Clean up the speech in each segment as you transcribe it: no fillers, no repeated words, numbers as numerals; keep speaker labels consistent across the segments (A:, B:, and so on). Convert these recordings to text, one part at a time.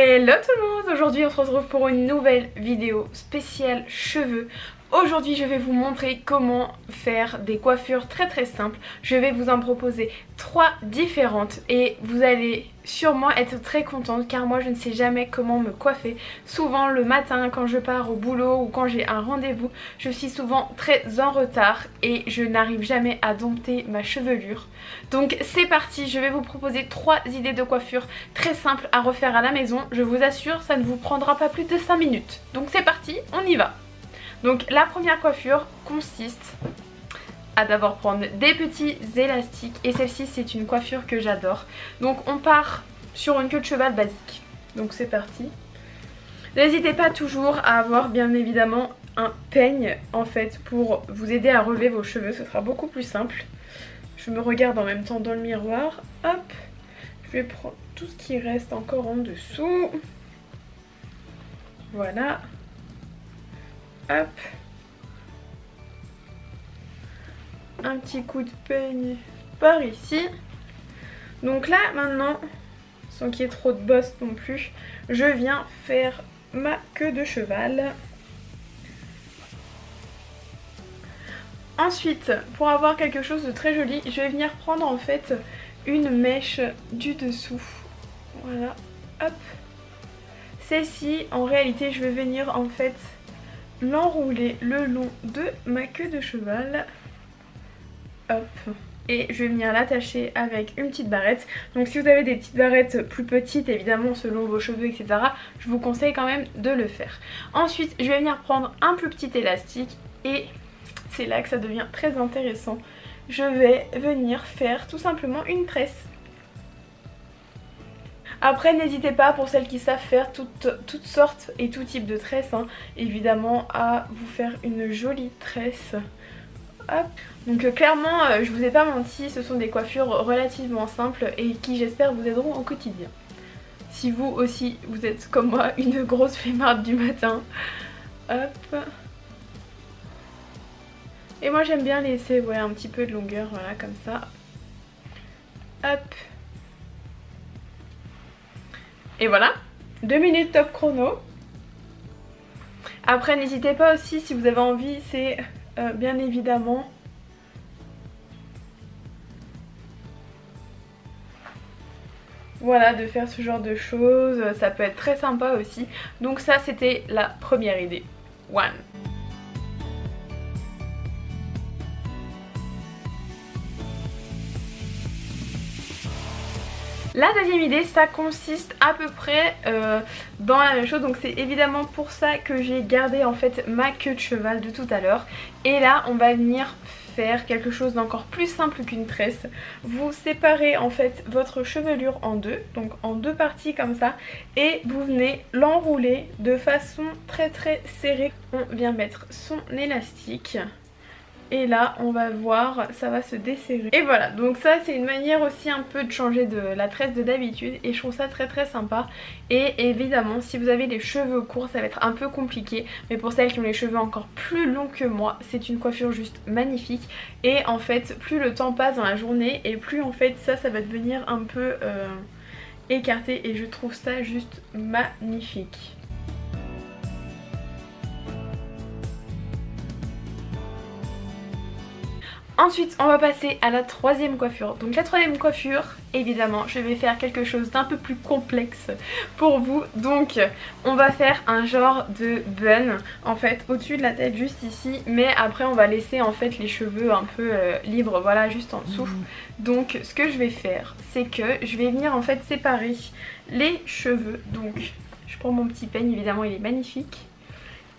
A: Hello tout le monde, aujourd'hui on se retrouve pour une nouvelle vidéo spéciale cheveux. Aujourd'hui je vais vous montrer comment faire des coiffures très simples. Je vais vous en proposer 3 différentes et vous allez sûrement être très contente car moi je ne sais jamais comment me coiffer. Souvent le matin quand je pars au boulot ou quand j'ai un rendez-vous, je suis souvent très en retard et je n'arrive jamais à dompter ma chevelure. Donc c'est parti, je vais vous proposer 3 idées de coiffure très simples à refaire à la maison. Je vous assure, ça ne vous prendra pas plus de 5 minutes. Donc c'est parti, on y va. Donc la première coiffure consiste à d'abord prendre des petits élastiques et celle-ci c'est une coiffure que j'adore. Donc on part sur une queue de cheval basique. Donc c'est parti. N'hésitez pas toujours à avoir bien évidemment un peigne en fait pour vous aider à relever vos cheveux, ce sera beaucoup plus simple. Je me regarde en même temps dans le miroir. Hop, je vais prendre tout ce qui reste encore en dessous. Voilà. Hop. Un petit coup de peigne par ici. Donc là maintenant, sans qu'il y ait trop de bosse non plus, je viens faire ma queue de cheval. Ensuite, pour avoir quelque chose de très joli, je vais venir prendre en fait une mèche du dessous. Voilà, hop. Celle-ci, en réalité, je vais venir en fait l'enrouler le long de ma queue de cheval. Hop. Et je vais venir l'attacher avec une petite barrette. Donc si vous avez des petites barrettes plus petites, évidemment selon vos cheveux etc, je vous conseille quand même de le faire. Ensuite je vais venir prendre un plus petit élastique et c'est là que ça devient très intéressant. Je vais venir faire tout simplement une tresse. Après n'hésitez pas, pour celles qui savent faire toutes sortes et tout type de tresses, hein, évidemment à vous faire une jolie tresse. Hop. Donc clairement je vous ai pas menti, ce sont des coiffures relativement simples et qui j'espère vous aideront au quotidien. Si vous aussi vous êtes comme moi une grosse flemmarde du matin. Hop. Et moi j'aime bien laisser un petit peu de longueur, voilà comme ça. Hop. Et voilà, 2 minutes top chrono. Après n'hésitez pas aussi si vous avez envie, c'est bien évidemment voilà, de faire ce genre de choses, ça peut être très sympa aussi. Donc ça c'était la première idée. One. La deuxième idée, ça consiste à peu près dans la même chose. Donc c'est évidemment pour ça que j'ai gardé en fait ma queue de cheval de tout à l'heure. Et là on va venir faire quelque chose d'encore plus simple qu'une tresse. Vous séparez en fait votre chevelure en deux, donc en deux parties comme ça, et vous venez l'enrouler de façon très serrée. On vient mettre son élastique. Et là on va voir, ça va se desserrer. Et voilà, donc ça c'est une manière aussi un peu de changer de la tresse de d'habitude. Et je trouve ça très sympa. Et évidemment si vous avez les cheveux courts ça va être un peu compliqué. Mais pour celles qui ont les cheveux encore plus longs que moi, c'est une coiffure juste magnifique. Et en fait plus le temps passe dans la journée et plus en fait ça va devenir un peu écarté. Et je trouve ça juste magnifique. Ensuite on va passer à la troisième coiffure. Donc la troisième coiffure, évidemment je vais faire quelque chose d'un peu plus complexe pour vous. Donc on va faire un genre de bun en fait au-dessus de la tête, juste ici. Mais après on va laisser en fait les cheveux un peu libres, voilà, juste en dessous. Donc ce que je vais faire, c'est que je vais venir en fait séparer les cheveux. Donc je prends mon petit peigne, évidemment il est magnifique.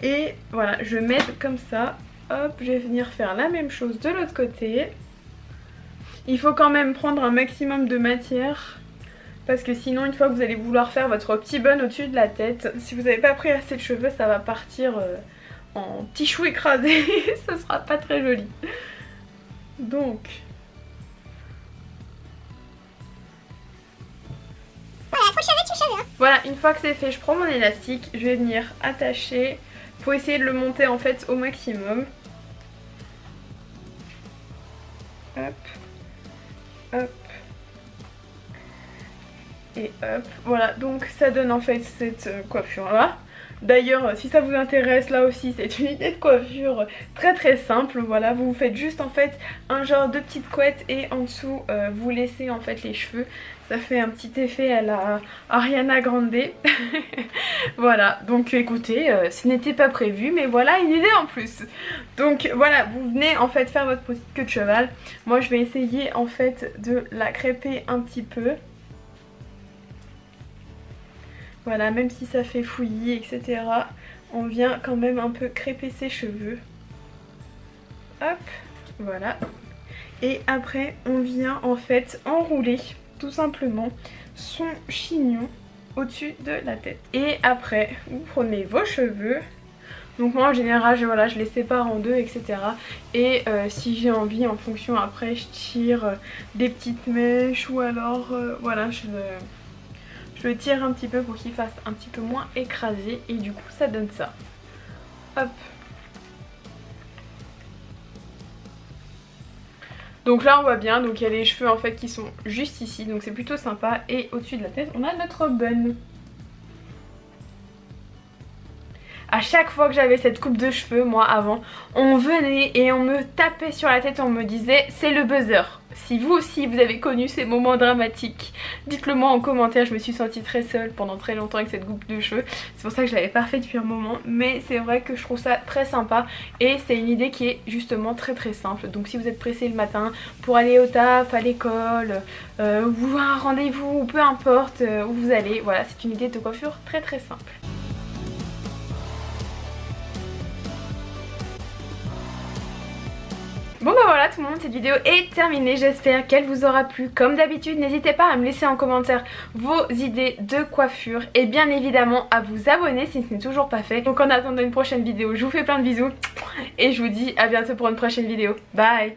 A: Et voilà, je m'aide comme ça. Hop, je vais venir faire la même chose de l'autre côté. Il faut quand même prendre un maximum de matière parce que sinon une fois que vous allez vouloir faire votre petit bun au-dessus de la tête, si vous n'avez pas pris assez de cheveux ça va partir en petits choux écrasés. Ça sera pas très joli. Donc voilà, une fois que c'est fait, je prends mon élastique, je vais venir attacher. Faut essayer de le monter en fait au maximum. Hop, hop. Et hop, voilà, donc ça donne en fait cette coiffure là. D'ailleurs, si ça vous intéresse, là aussi c'est une idée de coiffure très simple. Voilà, vous faites juste en fait un genre de petite couette et en dessous vous laissez en fait les cheveux. Ça fait un petit effet à la Ariana Grande. Voilà, donc écoutez, ce n'était pas prévu, mais voilà une idée en plus. Donc voilà, vous venez en fait faire votre petite queue de cheval. Moi je vais essayer en fait de la crêper un petit peu. Voilà, même si ça fait fouillis, etc. On vient quand même un peu crêper ses cheveux. Hop, voilà. Et après, on vient en fait enrouler tout simplement son chignon au-dessus de la tête. Et après, vous prenez vos cheveux. Donc moi en général, je les sépare en deux, etc. Et si j'ai envie, en fonction après, je tire des petites mèches ou alors, voilà, je le tire un petit peu pour qu'il fasse un petit peu moins écrasé et du coup ça donne ça. Hop. Donc là on voit bien, donc il y a les cheveux en fait qui sont juste ici, donc c'est plutôt sympa. Et au-dessus de la tête on a notre bun. À chaque fois que j'avais cette coupe de cheveux, moi avant, on venait et on me tapait sur la tête, on me disait c'est le buzzer. Si vous aussi vous avez connu ces moments dramatiques, dites-le moi en commentaire. Je me suis sentie très seule pendant très longtemps avec cette coupe de cheveux. C'est pour ça que je l'avais pas fait depuis un moment. Mais c'est vrai que je trouve ça très sympa. Et c'est une idée qui est justement très simple. Donc si vous êtes pressé le matin pour aller au taf, à l'école, ou à un rendez-vous, ou peu importe où vous allez, voilà, c'est une idée de coiffure très simple. Bon bah voilà tout le monde, cette vidéo est terminée, j'espère qu'elle vous aura plu. Comme d'habitude, n'hésitez pas à me laisser en commentaire vos idées de coiffure et bien évidemment à vous abonner si ce n'est toujours pas fait. Donc en attendant une prochaine vidéo, je vous fais plein de bisous et je vous dis à bientôt pour une prochaine vidéo. Bye.